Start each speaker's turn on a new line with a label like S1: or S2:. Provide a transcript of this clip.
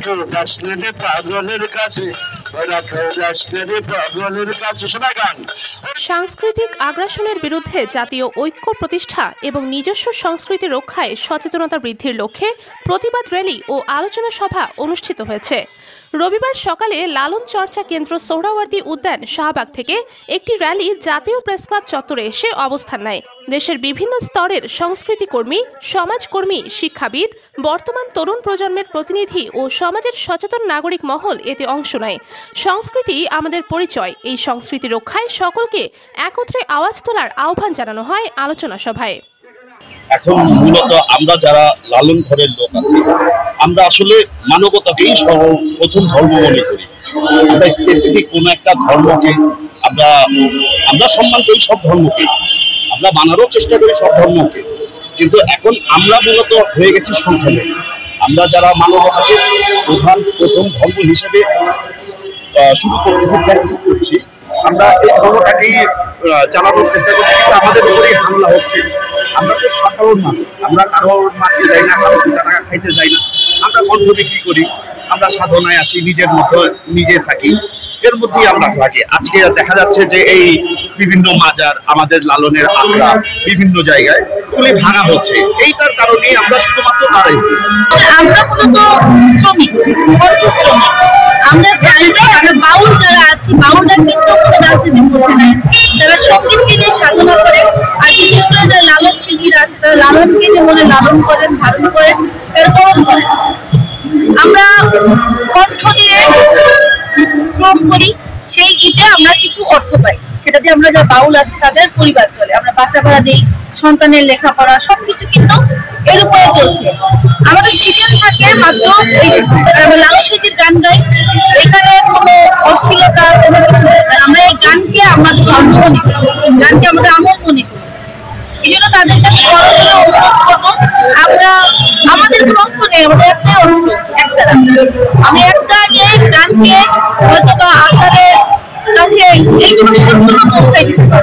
S1: কেউ যাস রে পাগলের কাছে, ওরা কেউ যাস রে পাগলের কাছে। শোনা গান।
S2: সাংস্কৃতিক আগ্রাসনের বিরুদ্ধে জাতীয় ঐক্য প্রতিষ্ঠা এবং নিজস্ব সংস্কৃতি রক্ষায় সচেতনতা বৃদ্ধির লক্ষ্যে প্রতিবাদ র্যালি ও আলোচনা সভা অনুষ্ঠিত হয়েছে। রবিবার সকালে লালন চর্চা কেন্দ্র সোহরাওয়ার্দী উদ্যান শাহবাগ থেকে একটি র্যালি জাতীয় প্রেসক্লাব চত্বরে এসে অবস্থান নেয়। দেশের বিভিন্ন স্তরের সংস্কৃতিকর্মী, সমাজকর্মী, শিক্ষাবিদ, বর্তমান তরুণ প্রজন্মের প্রতিনিধি ও সমাজের সচেতন নাগরিক মহল এতে অংশ নেয়। সংস্কৃতি আমাদের পরিচয়, এই সংস্কৃতি রক্ষায় সকলকে একত্রে আওয়াজ তোলার আহ্বান জানানো হয় আলোচনা সভায়।
S3: এখন মূলত আমরা যারা লালন ঘরের লোক আছি, আমরা আসলে মানবতাকেই প্রথম ধর্ম মনে করি। আমরা স্পেসিফিক কোনো একটা ধর্মকে আমরা সম্মান করি, সব ধর্মকে আমরা মানারও চেষ্টা করি, সব ধর্মকে। কিন্তু এখন আমরা মূলত হয়ে গেছি সংখ্যালঘু। আমরা যারা মানবতাকে প্রথম ধর্ম হিসেবে শুরু করতেছি, প্র্যাকটিস করছি, আমরা এই ধর্মটাকেই চালানোর চেষ্টা করছি, কিন্তু আমাদের উপরেই হামলা হচ্ছে। আমরা তো সাধারণ মানুষ, আমরা কারোর মারতে যাই না, কারো 2 টাকা খাইতে যাই না, আমরা কণ্ঠ বিক্রি করি, আমরা সাধনায় আছি, নিজের মতো নিজে থাকি, এর মধ্যেই আমরা থাকি। আজকে দেখা যাচ্ছে যে এই বিভিন্ন মাজার, আমাদের লালনের আখড়া বিভিন্ন জায়গায় গুলি ভাঙা হচ্ছে। এইটার কারণেই আমরা শুধুমাত্র দাঁড়াইছি।
S4: আমরা মূলত শ্রমিক, আমরা জানি না আমরা বাউল যারা আছি, বাউলরা কিন্তু কোনো রাজনীতি করতে নাই, তারা সঙ্গীতকে নিয়ে সাধনা করে। আর বিশেষ করে যারা লালন শিল্পীরা আছে, তারা লালনকে যে মনে লালন করেন, ধারণ করেন, এরকম করেন। আমরা কণ্ঠ দিয়ে শ্রম করি, সেই গীতে আমরা কিছু অর্থ পাই, সেটা দিয়ে আমরা যারা বাউল আছে তাদের পরিবার চলে। আমরা বাসা ভাড়া দিই, সন্তানের লেখাপড়া সবকিছু কিন্তু এর উপরে চলছে। আমাদের সিজন থাকে মাত্র লালন সাহিত্যের গান গাই, এখানে কোনো অশ্লীলতা কোনো কিছু নেই। আমরা এই গানকে আমাদের ধর্ম মনে করি, গানকে আমাদের আমল মনে করি। এই জন্য তাদের কাছে আমরা আমাদের কোনো অস্ত্র নেই, আমাদের একটাই অস্ত্র, একতারা। আমি একটা নিয়ে গানকে হয়তো বা আপনাদের কাছে এইগুলো সত্যতা পৌঁছাই দিতে পারি।